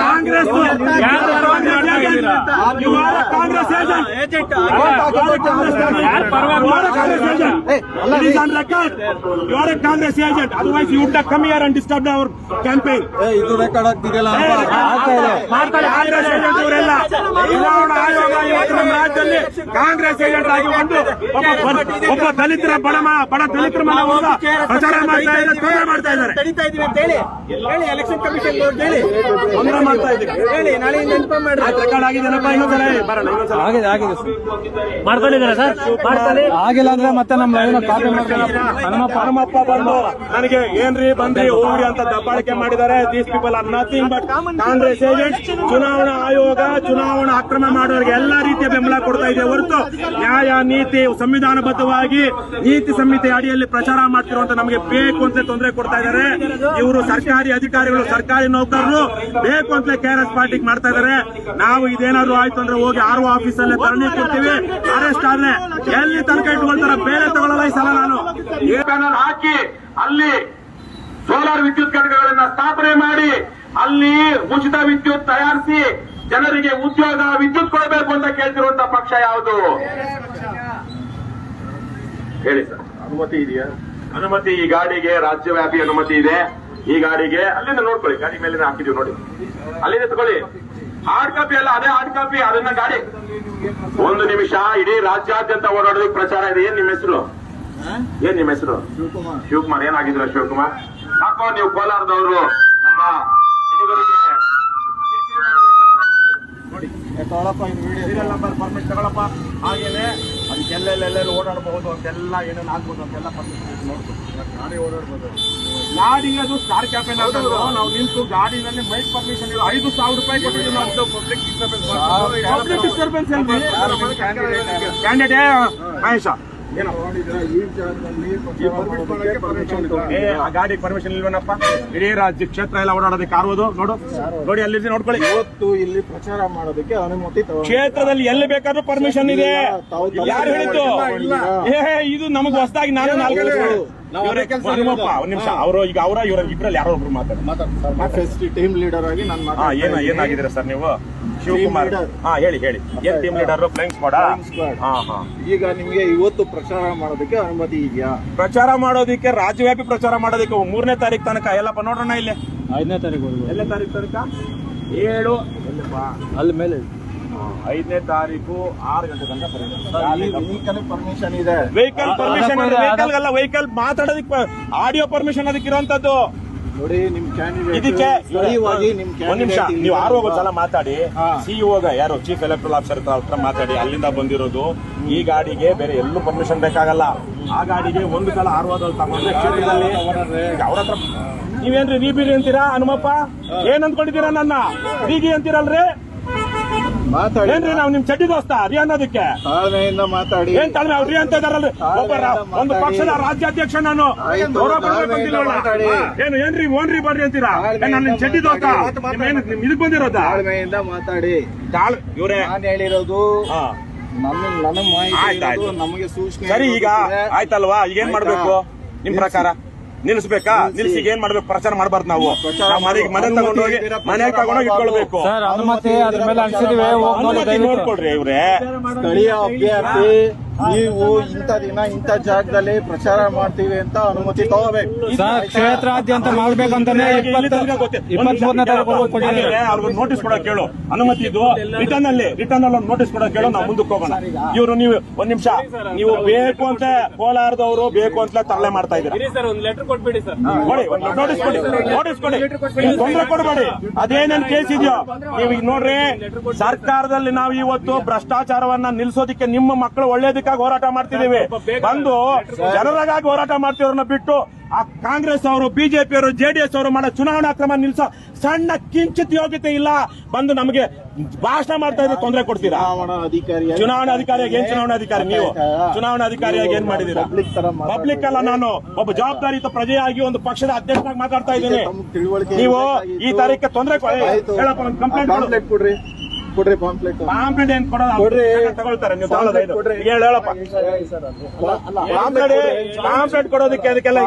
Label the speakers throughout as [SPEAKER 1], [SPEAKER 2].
[SPEAKER 1] Congress Congress agent otherwise you would come here and disturb our campaign.
[SPEAKER 2] ಇದು record ಆಗ್ತಿದೆಯಲ್ಲ
[SPEAKER 1] Congress agent ಇವರೆಲ್ಲ ಚುನಾವಣಾ ಆಯೋಗ ಇವತ್ತು ನಮ್ಮ ರಾಜ್ಯದಲ್ಲಿ ಕಾಂಗ್ರೆಸ್ ಏಜೆಂಟ್ ಆಗಿ ಒಂದು ಒಬ್ಬ ದಲಿತರ ಬಡ ದಲಿತರ ಮನೆ ಹೋಗ ಪ್ರಚಾರ ಮಾಡ್ತಾ ಇದ್ದಾರೆ, ತೊಂದರೆ ಮಾಡ್ತಾ ಇದ್ದಾರೆ.
[SPEAKER 3] ಎಲೆಕ್ಷನ್ ಕಮಿಷನ್ ಹೇಳಿ
[SPEAKER 1] ತೊಂದರೆ ಮಾಡ್ತಾ ಇದ್ದೀವಿ
[SPEAKER 3] ಹೇಳಿ, ನಾಳೆಯಿಂದ ಇನ್ಫಾರ್ಮ್ ಮಾಡಿ.
[SPEAKER 1] ರೆಕಾರ್ಡ್ ಆಗಿದೆನಪ್ಪ, ಇನ್ನೊಂದ್ಸಲ ಬರೋಣ.
[SPEAKER 2] ಆಗಿದೆ
[SPEAKER 3] ಮಾಡ್ಕೊಂಡಿದ್ದಾರೆ ಸರ್, ಮಾಡ್ಕೊಳ್ಳಿ.
[SPEAKER 2] ಆಗಿಲ್ಲ ಅಂದ್ರೆ ಮತ್ತೆ ನಮ್ಮ ಲೈನ್ ಕಾಪಿ ಮಾಡ್ತಾರೆ.
[SPEAKER 1] ಹನುಮಪ್ಪ ಬಂದು ನನಗೆ ಏನ್ರಿ ಬಂದ್ರಿ ಹೋಗ್ರಿ ಅಂತ ದಬ್ಬಾಳಿಕೆ ಮಾಡಿದ್ದಾರೆ. These people are nothing but Congress agent. ಚುನಾವಣಾ ಆಯೋಗ ಚುನಾವಣಾ ಅಕ್ರಮ ಮಾಡೋರಿಗೆ ಎಲ್ಲಾ ರೀತಿಯ ಬೆಂಬಲ ಕೊಡ್ತಾ ಇದೆ ಹೊರತು ನ್ಯಾಯ ನೀತಿ ಸಂವಿಧಾನಬದ್ಧವಾಗಿ ನೀತಿ ಸಂಹಿತೆ ಅಡಿಯಲ್ಲಿ ಪ್ರಚಾರ ಮಾಡ್ತಿರುವಂತ ನಮಗೆ ಬೇಕು ಅಂತ ತೊಂದರೆ ಕೊಡ್ತಾ ಇದ್ದಾರೆ. ಇವರು ಸರ್ಕಾರಿ ಅಧಿಕಾರಿಗಳು, ಸರ್ಕಾರಿ ನೌಕರರು ಬೇಕು ಅಂತ KRS ಪಾರ್ಟಿಗೆ ಮಾಡ್ತಾ ಇದ್ದಾರೆ. ನಾವು ಇದೇನಾದ್ರು ಆಯ್ತು ಅಂದ್ರೆ ಹೋಗಿ RO ಆಫೀಸಲ್ಲೇ ಧರಣಿ ಕೊಡ್ತೀವಿ. ಅರೆಸ್ಟ್ ಆದ್ರೆ ಎಲ್ಲಿ ತನಕ ಇಟ್ಕೊಳ್ತಾರ, ಬೇರೆ ತಗೊಳ್ಳಲ್ಲ ಈ ಸಲ. ನಾನು
[SPEAKER 4] ಪ್ಯಾನಲ್ ಹಾಕಿ ಅಲ್ಲಿ ಸೋಲಾರ್ ವಿದ್ಯುತ್ ಘಟಕಗಳನ್ನ ಸ್ಥಾಪನೆ ಮಾಡಿ ಅಲ್ಲಿ ಉಚಿತ ವಿದ್ಯುತ್ ತಯಾರಿಸಿ ಜನರಿಗೆ ಉದ್ಯೋಗ ವಿದ್ಯುತ್ ಕೊಡಬೇಕು ಅಂತ ಕೇಳ್ತಿರುವಂತ ಪಕ್ಷ ಯಾವುದು ಹೇಳಿ ಸರ್? ಅನುಮತಿ ಇದೆಯಾ? ಅನುಮತಿ ಈ ಗಾಡಿಗೆ ರಾಜ್ಯವ್ಯಾಪಿ ಅನುಮತಿ ಇದೆ. ಈ ಗಾಡಿಗೆ ಅಲ್ಲಿಂದ ನೋಡ್ಕೊಳ್ಳಿ, ಗಾಡಿ ಮೇಲೆ ಹಾಕಿದೀವಿ ನೋಡಿ, ಅಲ್ಲಿಂದ ತಗೊಳ್ಳಿ. ಹಾರ್ಡ್ ಕಾಪಿ ಅಲ್ಲ, ಅದೇ ಹಾರ್ಡ್ ಕಾಪಿ, ಅದನ್ನ ಗಾಡಿ. ಒಂದು ನಿಮಿಷ, ಇಡೀ ರಾಜ್ಯಾದ್ಯಂತ ಓಡಾಡೋದಕ್ಕೆ ಪ್ರಚಾರ ಇದೆ. ಏನ್ ನಿಮ್ಮ ಹೆಸರು? ಏನ್ ನಿಮ್ಮ ಹೆಸರು? ಶಿವಕುಮಾರ್. ಏನಾಗಿದ್ರ ಶಿವಕುಮಾರ್? ಯಾಕೋ ನೀವು ಕೋಲಾರದವರು ನಮ್ಮ ಹುಡುಗರಿಗೆ ಸೀರಿಯಲ್ ನಂಬರ್ ಪರ್ಮಿಟ್ ತಗೊಳಪ್ಪ. ಹಾಗೇನೆ ಅದಕ್ಕೆಲ್ಲೆಲ್ಲೆಲ್ಲ ಓಡಾಡಬಹುದು ಅಂತೆಲ್ಲ ಏನೇನು ಆಗ್ಬೋದು ಅಂತೆಲ್ಲ ಪರ್ಮಿಟ್ ನೋಡ್ಬೋದು. ಗಾಡಿ ಓಡಾಡ್ಬೋದು. ಗಾಡಿಗೆ ಅದು ಸ್ಟಾರ್ ಕ್ಯಾಪೇನ್ ನಾವು ನಿಂತು ಗಾಡಿನಲ್ಲಿ ಮೈಕ್ ಪರ್ಮಿಷನ್ ಇಲ್ಲ. 5,000 ರೂಪಾಯಿ ಕೊಟ್ಟಿದ್ದೀವಿ ನಾವು. ಪಬ್ಲಿಕ್ ಡಿಸ್ಟರ್ಬೆನ್ಸ್ ಕ್ಯಾಂಡಿಡೇಟ್ ಮಹೇಶ ಗಾಡಿ ಪರ್ಮಿಷನ್ ಇಲ್ವೇನಪ್ಪ? ಇಡೀ ರಾಜ್ಯ ಕ್ಷೇತ್ರ ಎಲ್ಲ ಓಡಾಡೋದಕ್ಕೆ ಆರ್ಬೋದು. ನೋಡಿ ಅಲ್ಲಿ ನೋಡ್ಕೊಳ್ಳಿ.
[SPEAKER 2] ಇವತ್ತು ಇಲ್ಲಿ ಪ್ರಚಾರ ಮಾಡೋದಕ್ಕೆ ಅನುಮತಿ
[SPEAKER 4] ಕ್ಷೇತ್ರದಲ್ಲಿ ಎಲ್ಲಿ ಬೇಕಾದ್ರೂ ಪರ್ಮಿಷನ್ ಇದೆ. ಯಾರು ಹೇಳಿದ್ದು? ಇದು ನಮಗೆ ಹೊಸದಾಗಿ ನಾನು 4 ಹನುಮಪ್ಪ ಒಂದ್ ನಿಮಿಷ. ಅವರು ಈಗ ಇವರ ಇಬ್ರಲ್ಲಿ ಯಾರೋ ಒಬ್ರು
[SPEAKER 2] ಮಾತಾಡ್ತಾರೆ. ಟೀಮ್ ಲೀಡರ್ ಆಗಿ ನಾನು
[SPEAKER 4] ಏನಾಗಿದ್ದೀರಾ ಸರ್ ನೀವು? ಶಿವಕುಮಾರ್. ಹೇಳಿ ಏನ್ ಟೀಮ್ ಲೀಡರ್? Flying squad.
[SPEAKER 2] ಈಗ ನಿಮ್ಗೆ ಇವತ್ತು ಪ್ರಚಾರ ಮಾಡೋದಕ್ಕೆ ಅನುಮತಿ ಇದೆಯಾ?
[SPEAKER 4] ಪ್ರಚಾರ ಮಾಡೋದಕ್ಕೆ, ರಾಜ್ಯವ್ಯಾಪಿ ಪ್ರಚಾರ ಮಾಡೋದಕ್ಕೆ 3ನೇ ತಾರೀಕು ತನಕ ಎಲ್ಲಪ್ಪ ನೋಡೋಣ. ಇಲ್ಲಿ
[SPEAKER 2] 5ನೇ ತಾರೀಕು.
[SPEAKER 4] ಎಲ್ಲೇ ತಾರೀಕು ತನಕ? 7
[SPEAKER 2] ಅಲ್ಲಿ ಮೇಲೆ
[SPEAKER 4] 5ನೇ ತಾರೀಕು 6 ಗಂಟೆ ತನಕ
[SPEAKER 2] ಪರ್ಮಿಷನ್ ಇದೆ.
[SPEAKER 4] ವೆಹಿಕಲ್ ಪರ್ಮಿಷನ್, ವೆಹಿಕಲ್ ಅಲ್ಲ, ವೆಹಿಕಲ್ ಮಾತಾಡೋದಕ್ಕೆ ಆಡಿಯೋ ಪರ್ಮಿಷನ್ ಅದಕ್ಕೆ ಇರುವಂತದ್ದು.
[SPEAKER 2] ನೋಡಿ ನಿಮ್
[SPEAKER 4] ಇದಕ್ಕೆ ಒಂದ್ ನಿಮಿಷ, ನೀವು RO ಸಲ ಮಾತಾಡಿ. CEO ಯಾರು ಚೀಫ್ ಎಲೆಕ್ಟ್ರಲ್ ಆಫೀಸರ್ ಹತ್ರ ಮಾತಾಡಿ. ಅಲ್ಲಿಂದ ಬಂದಿರೋದು ಈ ಗಾಡಿಗೆ, ಬೇರೆ ಎಲ್ಲೂ ಪರ್ಮಿಷನ್ ಬೇಕಾಗಲ್ಲ. ಆ ಗಾಡಿಗೆ ಒಂದು ಸಲ RO ತಗೊಂಡ್ರೆ ಕ್ಷೇತ್ರದಲ್ಲಿ ಅವ್ರ ಹತ್ರ ನೀವೇನ್ರಿ ರೀಬಿರಿ ಅಂತೀರಾ? ಹನುಮಪ್ಪ ಏನ್ ಅಂದ್ಕೊಂಡಿದ್ದೀರಾ? ನನ್ನ ರೀಗಿ ಅಂತೀರಲ್ರಿ? ಏನ್ರಿ ನಾವು ನಿಮ್ ಚಡ್ಡಿ ದೋಸ್ತ ರೀ ಅನ್ನೋದಕ್ಕೆ?
[SPEAKER 2] ತಾಳ್ಮೆಯಿಂದ ಮಾತಾಡಿ.
[SPEAKER 4] ಏನ್ ತಾಳ್ಮೆ? ಅವ್ರಿ ಅಂತ ಇದಾರಲ್ರಿ. ಒಂದು ಪಕ್ಷದ ರಾಜ್ಯಾಧ್ಯಕ್ಷ ನಾನು. ಏನ್ರಿ ಓನ್ರಿ ಬರ್ರಿ ಅಂತೀರಾ? ನಾನು ನಿಮ್ ಚಡ್ಡಿ ದೋಸ್ತ ಇದಕ್ ಬಂದಿರೋದ?
[SPEAKER 2] ತಾಳ್ಮೆಯಿಂದ ಮಾತಾಡಿ.
[SPEAKER 4] ಇವ್ರೆ
[SPEAKER 2] ನಾನು ಹೇಳಿರೋದು ನನಗೆ ಮಾಹಿತಿ, ನಮಗೆ ಸೂಚನೆ.
[SPEAKER 4] ಸರಿ, ಈಗ ಆಯ್ತಲ್ವಾ? ಈಗ ಏನ್ ಮಾಡ್ಬೇಕು ನಿಮ್ ಪ್ರಕಾರ? ನಿಲ್ಲಿಸ್ಬೇಕಾ? ನಿಲ್ಸಿ ಏನ್ ಮಾಡ್ಬೇಕು? ಪ್ರಚಾರ ಮಾಡಬಾರ್ದು ನಾವು. ಮನೆ ತಗೊಂಡೋಗಿ ಇಟ್ಕೊಳ್ಬೇಕು.
[SPEAKER 2] ಅನುಮತಿ ಅದ್ರ ಮೇಲೆ ಅನ್ಸಿದೀವಿ.
[SPEAKER 4] ನೋಡ್ಕೊಳ್ರಿ ಇವ್ರೆ.
[SPEAKER 2] ಸ್ಥಳೀಯ ಅಭ್ಯರ್ಥಿ ನೀವು ಇಂಥ ದಿನ ಇಂಥ ಜಾಗದಲ್ಲಿ ಪ್ರಚಾರ ಮಾಡ್ತೀವಿ ಅಂತ ಅನುಮತಿ ತಗೋಬೇಕು. ಕ್ಷೇತ್ರಾದ್ಯಂತ ಮಾಡ್ಬೇಕಂತಾನೆ 23ನೇ ತಾರೀಕು
[SPEAKER 4] ಅವ್ರಿಗೆ ನೋಟಿಸ್ ಕೊಡೋಕೆ ಕೇಳು. ಅನುಮತಿ ಇದು ರಿಟರ್ನ್ ಅಲ್ಲಿ ಒಂದು ನೋಟಿಸ್ ಕೊಡೋಕೆ ಕೇಳು. ನಾವು ಮುಂದಕ್ಕೆ ಹೋಗೋಣ. ಇವರು ನೀವು ಒಂದ್ ನಿಮಿಷ, ನೀವು ಬೇಕು ಅಂತ ಕೋಲಾರದವರು ಬೇಕು ಅಂತ ತರಲೆ ಮಾಡ್ತಾ ಇದ್ದೀರಾ.
[SPEAKER 3] ಕೊಡ್ಬೇಡಿ ಸರ್,
[SPEAKER 4] ನೋಡಿ ನೋಟಿಸ್ ಕೊಡಿ. ತೊಂದರೆ ಕೊಡಬೇಡಿ. ಅದೇನೇನ್ ಕೇಸ್ ಇದೆಯೋ ನೀವು ಈಗ ನೋಡ್ರಿ. ಸರ್ಕಾರದಲ್ಲಿ ನಾವು ಇವತ್ತು ಭ್ರಷ್ಟಾಚಾರವನ್ನ ನಿಲ್ಸೋದಿಕ್ಕೆ, ನಿಮ್ಮ ಮಕ್ಕಳು ಒಳ್ಳೇದಕ್ಕಾಗಿ ಹೋರಾಟ ಮಾಡ್ತಿದ್ದೀವಿ. ಬಂದು ಜನರಿಗಾಗಿ ಹೋರಾಟ ಮಾಡ್ತಿರೋರನ್ನ ಬಿಟ್ಟು ಆ ಕಾಂಗ್ರೆಸ್ ಅವರು, ಬಿಜೆಪಿ ಅವರು, JDS ಅವರು ಮಾಡೋ ಚುನಾವಣಾ ಕ್ರಮ ನಿಲ್ಸೋ ಸಣ್ಣ ಕಿಂಚಿತ್ ಯೋಗ್ಯತೆ ಇಲ್ಲ. ಬಂದು ನಮಗೆ ಭಾಷಣ ಮಾಡ್ತಾ ಇದ್ರೆ ತೊಂದರೆ ಕೊಡ್ತೀರಾ? ಚುನಾವಣಾ ಅಧಿಕಾರಿಯಾಗಿ ಏನ್ ಚುನಾವಣಾ ಅಧಿಕಾರಿ ನೀವು? ಚುನಾವಣಾ ಅಧಿಕಾರಿಯಾಗಿ ಏನ್ ಮಾಡಿದೀರಾ? ಪಬ್ಲಿಕ್ ಅಲ್ಲ, ನಾನು ಒಬ್ಬ ಜವಾಬ್ದಾರಿಯುತ ಪ್ರಜೆಯಾಗಿ ಒಂದು ಪಕ್ಷದ ಅಧ್ಯಕ್ಷನಾಗಿ ಮಾತಾಡ್ತಾ ಇದ್ದೀನಿ. ನೀವು ಈ ತಾರೀಖಿಗೆ ತೊಂದರೆ ಹೇಳಪ್ಪ, ಕಂಪ್ಲೇಂಟ್
[SPEAKER 2] ಕೊಡ್ರಿ.
[SPEAKER 4] ಪಾಂಪ್ಲೆಟ್ ಏನ್ ಕೊಡೋದು? ತಗೊಳ್ತಾರೆ ನೀವು. ಹೇಳಪ್ಪ, ಪಾಂಪ್ಲೆಟ್ ಕೊಡೋದಕ್ಕೆ ಅದಕ್ಕೆಲ್ಲ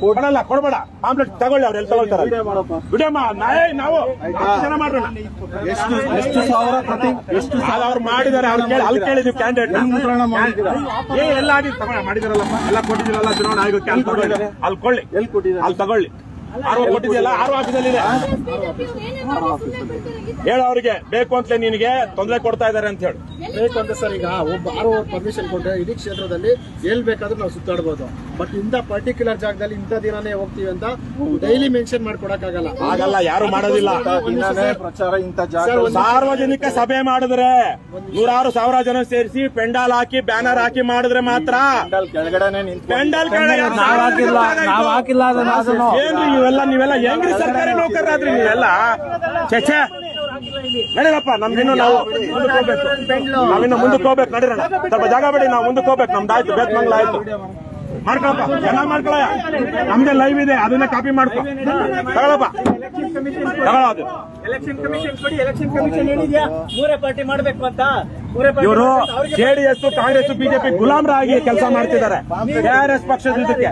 [SPEAKER 4] ಕೊಡಲ್ಲ, ಕೊಡ್ಬೇಡ. ಪಾಂಪ್ಲೆಟ್ ತಗೊಳ್ಳಿ, ಅವ್ರು ಎಲ್ಲಿ ತಗೊಳ್ತಾರೆ ಬಿಡಮ್ಮ. ನಾವು ಜನ ಮಾಡೋಣ.
[SPEAKER 2] ಎಷ್ಟು ಸಾವಿರ ಪ್ರತಿ ಎಷ್ಟು
[SPEAKER 4] ಅವ್ರು ಮಾಡಿದ್ದಾರೆ, ಅವ್ರು ಕೇಳಿ ಅಲ್ಲಿ ಕೇಳಿದ್ವಿ ಕ್ಯಾಂಡಿಡೇಟ್
[SPEAKER 2] ಮಾಡಿದ್ದೀರಾ?
[SPEAKER 4] ಎಲ್ಲ ಆಗಿ ಮಾಡಿದಾರಲ್ಲಪ್ಪ, ಎಲ್ಲ ಕೊಟ್ಟಿದ್ದೀರಲ್ಲ ಚುನಾವಣಾ ಆಯೋಗಕ್ಕೆ. ಅಲ್ಲಿ ತಗೊಳ್ಳಿ, ಅಲ್ಲಿ ಕೊಳ್ಳಿ,
[SPEAKER 2] ಎಲ್ಲಿ ಕೊಟ್ಟಿದ್ದಾರೆ?
[SPEAKER 4] ಅಲ್ಲಿ ತಗೊಳ್ಳಿ. ಆರ್ ಕೊಟ್ಟಿದೆಯಲ್ಲ, ಆರ್ ಆಫೀಸಲ್ಲಿದೆ. ಹೇಳು ಅವ್ರಿಗೆ, ಬೇಕು ಅಂತಲೇ ನಿನಗೆ ತೊಂದರೆ ಕೊಡ್ತಾ ಇದಾರೆ ಅಂತ ಹೇಳಿ.
[SPEAKER 5] ಬೇಕು ಅಂತ ಸರ್, ಈಗ ಒಬ್ಬ ಆರ್ ಪರ್ಮಿಷನ್ ಕೊಟ್ಟರೆ ಇಡೀ ಕ್ಷೇತ್ರದಲ್ಲಿ ಎಲ್ಲಿ ಬೇಕಾದ್ರೂ ನಾವು ಸುತ್ತಾಡ್ಬೋದು. ಬಟ್ ಇಂಥ ಪರ್ಟಿಕ್ಯುಲರ್ ಜಾಗದಲ್ಲಿ ಇಂಥ ದಿನಾನೇ ಹೋಗ್ತೀವಿ ಅಂತ ಡೈಲಿ ಮೆನ್ಷನ್ ಮಾಡ್ಕೊಡಕ್ಕಾಗಲ್ಲ.
[SPEAKER 4] ಆಗಲ್ಲ, ಯಾರು ಮಾಡೋದಿಲ್ಲ.
[SPEAKER 2] ಪ್ರಚಾರ ಇಂಥ ಜಾಗ
[SPEAKER 4] ಸಾರ್ವಜನಿಕ ಸಭೆ ಮಾಡಿದ್ರೆ 100,000 ಜನ ಸೇರಿಸಿ ಪೆಂಡಾಲ್ ಹಾಕಿ ಬ್ಯಾನರ್ ಹಾಕಿ ಮಾಡಿದ್ರೆ ಮಾತ್ರ.
[SPEAKER 2] ಕೆಳಗಡೆನೆ
[SPEAKER 4] ಪೆಂಡಾಲ್
[SPEAKER 2] ನಾವ್ ಹಾಕಿಲ್ಲ ಅದನ್ನ.
[SPEAKER 4] ಏನ್ರಿ ನೀವೆಲ್ಲ ಹೆಂಗ್ರಿ ಸರ್ಕಾರಿ ನೌಕರರಾದ್ರಿ ನೀವೆಲ್ಲ? ಚೇಚೆ ನಡೀರಪ್ಪ, ನಮ್ದಿನ್ನು ನಾವು ಮುಂದಕ್ಕೆ ಹೋಗ್ಬೇಕು. ನಾವಿನ್ನು ಮುಂದಕ್ಕೆ ಹೋಗ್ಬೇಕು, ನಡೀರೋಣ. ಸ್ವಲ್ಪ ಜಾಗ ಬೇಡಿ, ನಾವು ಮುಂದಕ್ಕೆ ಹೋಗ್ಬೇಕು. ನಮ್ದಾಯ್ತು, ಬೇತ್ಮಂಗ್ಲ ಆಯ್ತು. ಮಾಡ್ಕೊಳಪ್ಪ, ಚೆನ್ನಾಗ್ ಮಾಡ್ಕೊಳ. ನಮ್ದೇ ಲೈವ್ ಇದೆ, ಅದನ್ನ ಕಾಪಿ ಮಾಡ್ಕೊ. ತಗೊಳಪ್ಪ, ತಗೊಳ್ಳೋದು.
[SPEAKER 3] ಎಲೆಕ್ಷನ್ ಕಮಿಷನ್ ಕೊಡಿ. ಎಲೆಕ್ಷನ್ ಕಮಿಷನ್ ಏನಿದ್ಯಾ, ಮೂರೇ ಪಾರ್ಟಿ ಮಾಡ್ಬೇಕು ಅಂತ.
[SPEAKER 4] ಇವರು ಜೆಡಿಎಸ್, ಕಾಂಗ್ರೆಸ್, ಬಿಜೆಪಿ ಗುಲಾಮರಾಗಿ ಕೆಲಸ ಮಾಡ್ತಿದ್ದಾರೆ. KRS ಪಕ್ಷದ ಇದಕ್ಕೆ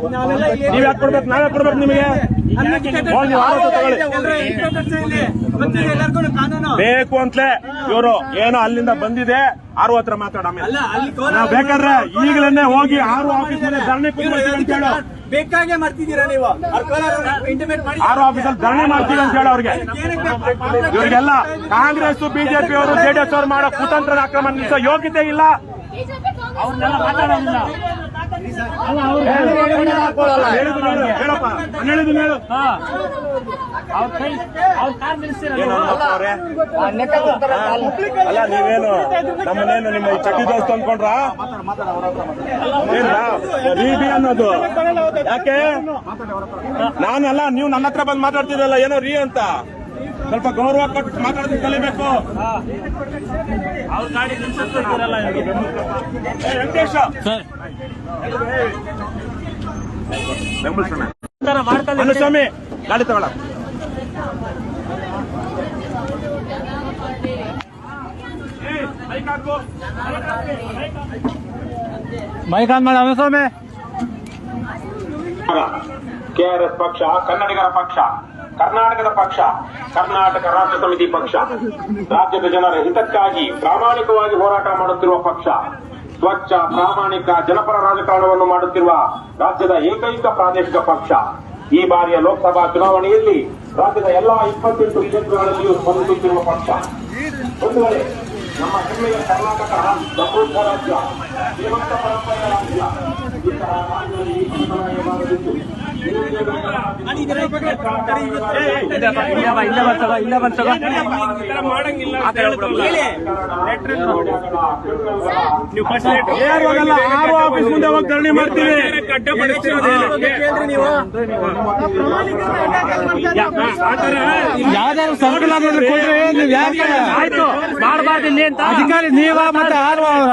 [SPEAKER 4] ನೀವ್ ಯಾಕೆ ಕೊಡ್ಬೇಕು? ನಾವೇ ಕೊಡ್ಬೇಕು ನಿಮಗೆ? ಹೋಗಿ ಆರೋಪ ತಗೊಳ್ಳಿ. ಬೇಕು ಅಂತಲೇ ಇವರು ಏನೋ ಅಲ್ಲಿಂದ ಬಂದಿದೆ, ಆರು ಹತ್ರ ಮಾತಾಡ. ನಾವು ಬೇಕಾದ್ರೆ ಈಗಲೇ ಹೋಗಿ ಆರು ಆಫೀಸ್ ಮೇಲೆ ಧರಣಿ ಕೂತ್ಕೊಳ್ತೀವಿ ಅಂತ ಹೇಳು.
[SPEAKER 3] ಬೇಕಾಗೆ ಮಾಡ್ತಿದ್ದೀರಾ ನೀವು? ಇಂಟಿಮೇಟ್ ಮಾಡಿ
[SPEAKER 4] ಆರು ಆಫೀಸಲ್ಲಿ ಧರಣಿ ಮಾಡ್ತೀವಿ ಅಂತ ಹೇಳಿ ಅವ್ರಿಗೆ. ಇವರಿಗೆಲ್ಲ ಕಾಂಗ್ರೆಸ್, ಬಿಜೆಪಿ ಅವರು, ಜೆಡಿಎಸ್ ಅವರು ಮಾಡೋ ಕುತಂತ್ರದ ಆಕ್ರಮಣ ನಿಲ್ಲಿಸೋ ಯೋಗ್ಯತೆ ಇಲ್ಲ.
[SPEAKER 3] ಅವ್ರನ್ನೆಲ್ಲ ಮಾತಾಡೋದಿಲ್ಲ.
[SPEAKER 4] ಹೇಳಪ್ಪ, ಹೇಳಿದ್ದು ಹೇಳು.
[SPEAKER 3] ಅವ್ರ ಕಾರ್ ನಿಲ್ಲಿಸ್ತೀರ.
[SPEAKER 4] ಅಲ್ಲ, ನೀವೇನು ನಮ್ಮನ್ನೇನು ನಿಮ್ಮ ಚಡ್ಡಿ ದೋಸ್ತ ಅಂದ್ಕೊಂಡ್ರ? ಏನ್ರಾ ರೀಬಿ ಅನ್ನೋದು? ಯಾಕೆ ನಾನಲ್ಲ, ನೀವು ನನ್ನ ಹತ್ರ ಬಂದು ಮಾತಾಡ್ತಿರಲ್ಲ ಏನೋ ರೀ ಅಂತ. ಸ್ವಲ್ಪ ಗೌರವ ಕೊಟ್ಟು ಮಾತಾಡೋದಕ್ಕೆ ಕಲಿಬೇಕು.
[SPEAKER 3] ಅವ್ರ ಗಾಡಿ ನಿಲ್ಸಿರಲ್ಲ.
[SPEAKER 4] ವೆಂಕಟೇಶ ಸ್ವಾಮಿ ಗಾಡಿ ತಗೊಳ.
[SPEAKER 2] ಮೈಕ್ ಆನ್ ಮಾಡಿ ಸ್ವಾಮಿ.
[SPEAKER 1] KRS ಪಕ್ಷ, ಕನ್ನಡಿಗರ ಪಕ್ಷ, ಕರ್ನಾಟಕದ ಪಕ್ಷ, ಕರ್ನಾಟಕ ರಾಷ್ಟ್ರ ಸಮಿತಿ ಪಕ್ಷ, ರಾಜ್ಯದ ಜನರ ಹಿತಕ್ಕಾಗಿ ಪ್ರಾಮಾಣಿಕವಾಗಿ ಹೋರಾಟ ಮಾಡುತ್ತಿರುವ ಪಕ್ಷ, ಸ್ವಚ್ಛ, ಪ್ರಾಮಾಣಿಕ, ಜನಪರ ರಾಜಕಾರಣವನ್ನು ಮಾಡುತ್ತಿರುವ ರಾಜ್ಯದ ಏಕೈಕ ಪ್ರಾದೇಶಿಕ ಪಕ್ಷ. ಈ ಬಾರಿಯ ಲೋಕಸಭಾ ಚುನಾವಣೆಯಲ್ಲಿ ರಾಜ್ಯದ ಎಲ್ಲಾ 28 ಕ್ಷೇತ್ರಗಳಲ್ಲಿಯೂ ಸ್ಪಂದಿಸುತ್ತಿರುವ ಪಕ್ಷ. ಒಂದು ವೇಳೆ ನಮ್ಮ ಹೆಮ್ಮೆಯ ಕರ್ನಾಟಕ ಸಮೃದ್ಧ ರಾಜ್ಯ, ಶ್ರೀಮಂತ ಪರಂಪರೆಯ ರಾಜ್ಯ, ಇಂತಹ ರಾಜ್ಯದಲ್ಲಿ ಈ ಸಮಯವಾಗಿದ್ದು
[SPEAKER 4] ಆರು ಆಫೀಸ್ ಮುಂದೆ ಹೋಗಿ ಧರಣಿ ಮಾಡ್ತೀವಿ.
[SPEAKER 2] ಯಾವ್ದಾದ್ರು ಸರ್ಕಲ್ ಕೊಡ್ರಿ. ನೀವ್ ಯಾಕೆ
[SPEAKER 3] ಆಯ್ತು ಮಾಡಬಾರ್ದು ಇಲ್ಲಿ ಅಂತ
[SPEAKER 2] ಅಧಿಕಾರಿ ನೀವ ಮತ್ತೆ ಆರು ಅವರ?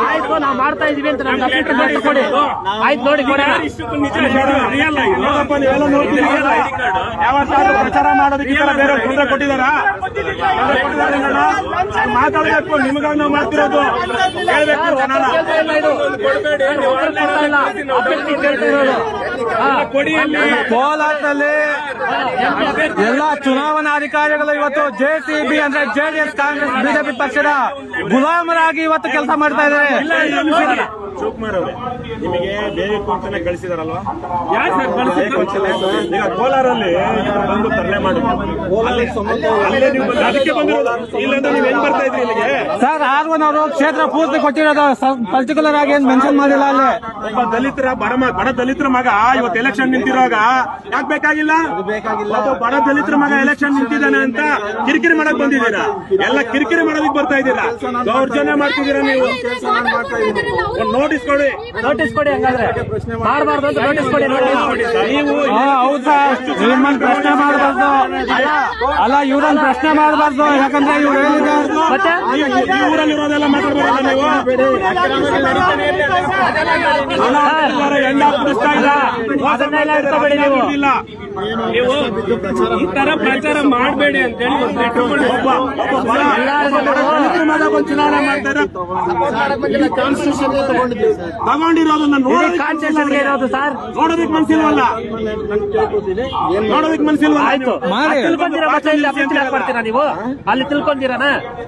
[SPEAKER 3] ಆಯ್ತು, ನಾವು ಮಾಡ್ತಾ ಇದೀವಿ ಅಂತ ನಮ್ಗೆ ಅಪ್ಲಿಕೇಶನ್ ನೋಟಿಸ್ ಕೊಡಿ. ಆಯ್ತು, ನೋಡಿ ಕೊಡಿ.
[SPEAKER 4] ನೀವೆಲ್ಲ ನೋಡ್ತೀರಿ, ಯಾವತ್ತಾದ್ರೂ ಪ್ರಚಾರ ಮಾಡೋದಕ್ಕೆ ಈ ತರ ಬೇರೆ ತೊಂದರೆ ಕೊಟ್ಟಿದಾರ? ಮಾತಾಡಬೇಕು, ನಿಮಗಾಗಿ ನಾವು ಮಾಡ್ತಿರೋದು. ಹೇಳ್ಬೇಕು ಜನನ.
[SPEAKER 2] ಕೋಲಾರದಲ್ಲಿ ಎಲ್ಲ ಚುನಾವಣಾಧಿಕಾರಿಗಳು ಇವತ್ತು JCB ಅಂದ್ರೆ JDS, ಕಾಂಗ್ರೆಸ್, ಬಿಜೆಪಿ ಪಕ್ಷದ ಗುಲಾಮರಾಗಿ ಇವತ್ತು ಕೆಲಸ ಮಾಡ್ತಾ ಇದ್ದಾರೆ.
[SPEAKER 4] ಶಿವಕುಮಾರ್ ಅವರೇ, ನಿಮಗೆ ಬೇಕು ಅಂತಾನೆ ಕಳಿಸಿದಾರಲ್ವಾ? ಈಗ ಕೋಲಾರಲ್ಲಿ ಬಂದು ತರಲೆ ಮಾಡಿ ಅಲ್ಲೇ ನೀವು ಅದಕ್ಕೆ ಬಂದಿರೋದು. ಇಲ್ಲಾಂದ್ರೆ ನೀವು ಹೆಂಗ್ ಬರ್ತಾ ಇದ್ರಿ ಇಲ್ಲಿಗೆ?
[SPEAKER 2] ಸರ್, R1 ಅವರು ಕ್ಷೇತ್ರ ಪೂರ್ತಿ ಕೊಟ್ಟಿರೋದು, ಪರ್ಟಿಕ್ಯುಲರ್ ಆಗಿ ಏನ್ ಮೆನ್ಷನ್ ಮಾಡಿಲ್ಲ. ಅಲ್ಲಿ
[SPEAKER 4] ಒಬ್ಬ ದಲಿತರ ಬಡ ದಲಿತರ ಮಗ ಇವತ್ತು ಎಲೆಕ್ಷನ್ ನಿಂತಿರುವಾಗ ಯಾಕೆ ಬೇಕಾಗಿಲ್ಲ? ಒಬ್ಬ ಬಡ ದಲಿತರ ಮಗ ಎಲೆಕ್ಷನ್ ನಿಂತಿದ್ದಾನೆ ಅಂತ ಕಿರಿಕಿರಿ ಮಾಡಕ್ ಬಂದಿದ್ದೀರಾ? ಎಲ್ಲ ಕಿರಿಕಿರಿ ಮಾಡೋದಕ್ಕೆ ಬರ್ತಾ ಇದ್ದೀರಾ? ದೌರ್ಜನ್ಯ ಮಾಡ್ತಿದ್ದೀರಾ ನೀವು? ನೋಟಿಸ್ ಕೊಡಿ.
[SPEAKER 3] ನೋಟಿಸ್ ಕೊಡಿ. ಹಂಗಾದ್ರೆ ಮಾಡಬಾರ್ದು ಅಂತ ನೋಟಿಸ್ ಕೊಡಿ.
[SPEAKER 4] ನೀವು
[SPEAKER 2] ಹೌದಾ? ಇವ್ರನ್ನ ಪ್ರಶ್ನೆ ಮಾಡಬಾರ್ದು. ಅಲ್ಲ, ಇವ್ರನ್ನ ಪ್ರಶ್ನೆ ಮಾಡಬಾರ್ದು. ಯಾಕಂದ್ರೆ ಇವ್ರು ಹೇಳಿದ್ದಾರೆ.
[SPEAKER 3] ಮತ್ತೆ
[SPEAKER 4] ಈ ಊರಲ್ಲಿರೋದೆಲ್ಲ ಮಾತಾಡ್ಬಾರಲ್ಲ ನೀವು? ಹೆಂಡ ಕುಡಿಸ್ತಾ ಇಲ್ಲ.
[SPEAKER 3] ಅದನ್ನೆಲ್ಲ ಇಟ್ಕೋಬೇಡಿ ನೀವು.
[SPEAKER 1] ನೀವು ಈ ತರ ಪ್ರಚಾರ ಮಾಡಬೇಡಿ ಅಂತ ಹೇಳಿ ಚುನಾವಣೆ ಮಾಡ್ತಾರೆ
[SPEAKER 5] ಕಾನ್ಸ್ಟಿಟ್ಯೂಷನ್ ತಗೊಂಡಿದ್ದೀವಿ ಸರ್.
[SPEAKER 1] ತಗೊಂಡಿರೋದನ್ನ
[SPEAKER 3] ಕಾನ್ಸ್ಟಿಟ್ಯೂಷನ್ಗೆ ಇರೋದು ಸರ್.
[SPEAKER 1] ನೋಡೋದಕ್ಕೆ ಮನ್ಸಿಲ್ವಲ್ಲ, ನೋಡೋದಕ್ಕೆ ಮನ್ಸಿಲ್ವಲ್ಲ.
[SPEAKER 3] ಆಯ್ತು, ತಿಳ್ಕೊಂತೀರಾ ಮತ್ತೆ ಇಲ್ಲಿ ಅಭ್ಯಂತರ ಯಾಕೆ ಮಾಡ್ತೀರಾ ನೀವು? ಅಲ್ಲಿ ತಿಳ್ಕೊಂತೀರಾನ?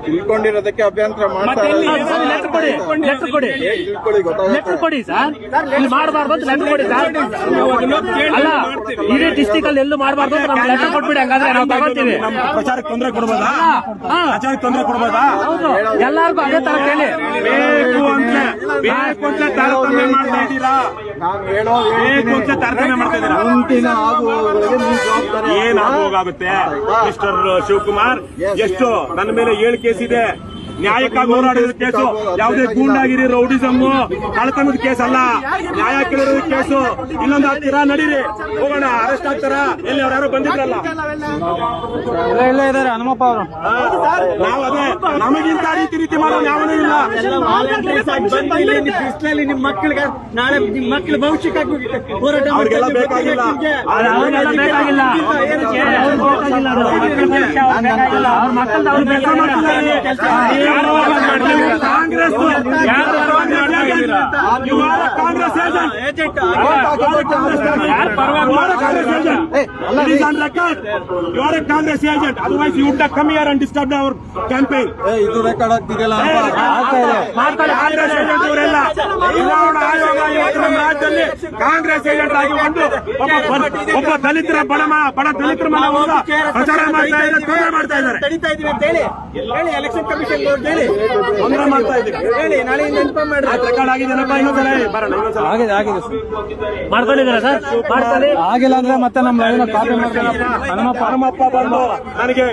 [SPEAKER 2] ತಿಳ್ಕೊಂಡಿರೋದಕ್ಕೆ ಅಭ್ಯಂತರ ಮಾಡ್ತಾರೆ.
[SPEAKER 3] ಲೆಟರ್ ಕೊಡಿ, ಲೆಟರ್ ಕೊಡಿ, ಲೆಟರ್ ಕೊಡಿ ಸರ್. ಇಲ್ಲಿ ಮಾಡಬಾರ್ದು ಅಂತ ಲೆಟರ್ ಕೊಡಿ ಸರ್. ಅಲ್ಲ, ಇಡೀ ಡಿಸ್ಟಿಕ್ ಅಲ್ಲಿ ಎಲ್ಲೂ ಮಾಡಬಾರ್ದು ಅಂತ ನಮ್ಗೆ ಲೆಟರ್ ಕೊಟ್ಬಿಡಿ, ಹಂಗಾದ್ರೆ ನಾವು ತಗೋತೀವಿ.
[SPEAKER 1] ನಮ್ಮ ಪ್ರಚಾರಕ್ಕೆ ತೊಂದರೆ ಕೊಡ್ಬೋದಾ? ಪ್ರಚಾರಕ್ಕೆ ತೊಂದರೆ ಕೊಡ್ಬೋದಾ?
[SPEAKER 3] ಹೌದು, ಎಲ್ಲಾರ್ಗು ಅದೇ ತರ ಕೇಳಿ.
[SPEAKER 1] ಬೇಕು ಅಂತ ತಾರತಮ್ಯ ಮಾಡ್ತಾ ಇದ್ದೀರಾ, ಬೇಕು ಅಂತ ತಾರತಮ್ಯ ಮಾಡ್ತಾ ಇದ್ದೀರಾ.
[SPEAKER 2] ಮುಂದಿನ ಆಗುವವರೆಗೆ ನೀವು ಜವಾಬ್ದಾರಿ.
[SPEAKER 1] ಏನಾಗೋಗುತ್ತೆ ಮಿಸ್ಟರ್ ಶಿವಕುಮಾರ್? ಎಷ್ಟು ನನ್ನ ಮೇಲೆ 7 ಕೇಸ್ ಇದೆ. ನ್ಯಾಯಕ್ಕಾಗಿ ಹೋರಾಡಿದ ಕೇಸು, ಯಾವುದೇ ಗೂಂಡಾಗಿರಿ, ರೌಡಿಸಮ್, ಕಳ್ತನದ ಕೇಸ್ ಅಲ್ಲ, ನ್ಯಾಯ ಕೇಳಿರೋದ ಕೇಸು. ಇನ್ನೊಂದು ಆಗ್ತೀರಾ? ನಡೀರಿ, ಹೋಗೋಣ. ಅರೆಸ್ಟ್ ಆಗ್ತಾರ? ಎಲ್ಲಿ ಅವ್ರು ಯಾರು ಬಂದಿದ್ರಲ್ಲ,
[SPEAKER 2] ಇಲ್ಲ ಇದಾರೆ ಹನುಮಪ್ಪ ಅವರು.
[SPEAKER 1] ನಾವು ಅದೇ, ನಮಗಿಂತ ರೀತಿ ಮಾಡೋದು ಯಾವನೂ ಇಲ್ಲ.
[SPEAKER 6] ಬಿಸಿಲಲ್ಲಿ ನಿಮ್ಮ ಮಕ್ಕಳಿಗೆ ನಾಳೆ ನಿಮ್ಮ ಮಕ್ಕಳ ಭವಿಷ್ಯಕ್ಕಾಗಿ ಹೋರಾಟ
[SPEAKER 1] ಅವ್ರಿಗೆಲ್ಲ ಬೇಕಾಗಿಲ್ಲ.
[SPEAKER 3] ಅವ್ರಿಗೆಲ್ಲ ಬೇಕಾಗಿಲ್ಲ, ಅವ್ರ ಮಕ್ಕಳದ್ದು ಅವ್ರು ಬೇಕಾಗಿಲ್ಲ.
[SPEAKER 1] Congress Congress agent, Congress agent. Otherwise you would not come here and disturb our campaign.
[SPEAKER 2] ಇದು ರೆಕಾರ್ಡ್ ಆಗ್ತಿದೆಯಲ್ಲ
[SPEAKER 1] ಕಾಂಗ್ರೆಸ್ ಏಜೆಂಟ್ ಇವರೆಲ್ಲ. ಚುನಾವಣಾ ಆಯೋಗ ಇವತ್ತು ನಮ್ಮ ರಾಜ್ಯದಲ್ಲಿ ಕಾಂಗ್ರೆಸ್ ಏಜೆಂಟ್ ಆಗಿ ಒಂದು ಒಬ್ಬ ದಲಿತರ ಬಡ ದಲಿತರ ಮನೆ ಹೋದ ಪ್ರಚಾರ ಮಾಡ್ತಾ ಇದ್ದಾರೆ, ತೊಂದರೆ ಮಾಡ್ತಾ ಇದ್ದಾರೆ,
[SPEAKER 6] ತಡಿತಾ ಇದೀವಿ ಅಂತ ಹೇಳಿ ಎಲೆಕ್ಷನ್ ಕಮಿಷನ್ ಹೇಳಿ
[SPEAKER 1] ತೊಂದರೆ ಮಾಡ್ತಾ ಇದ್ದೀವಿ.
[SPEAKER 6] ಹೇಳಿ ನಾಳೆಯಿಂದ ಇನ್ಫಾರ್ಮ್ ಮಾಡ್ರಿ.
[SPEAKER 1] ರೆಕಾರ್ಡ್ ಆಗಿದೆನಪ್ಪ? ಇನ್ನೊಂದ್ಸಲ ಬರೋಣ, ಇನ್ನೊಂದ್ಸಲ
[SPEAKER 2] ಆಗಿದೆ
[SPEAKER 3] ಮಾಡ್ಕೊಂಡಿದ್ದೀರಾ ಸರ್? ಮಾಡ್ಕೊಳ್ಳಿ.
[SPEAKER 2] ಆಗಿಲ್ಲ ಅಂದ್ರೆ ಮತ್ತೆ ನಮ್ಮ ಕಾಪಿ ಮಾಡ್ತಾರೆ.
[SPEAKER 1] ಹನುಮಪ್ಪ ಬಂದು ನನಗೆ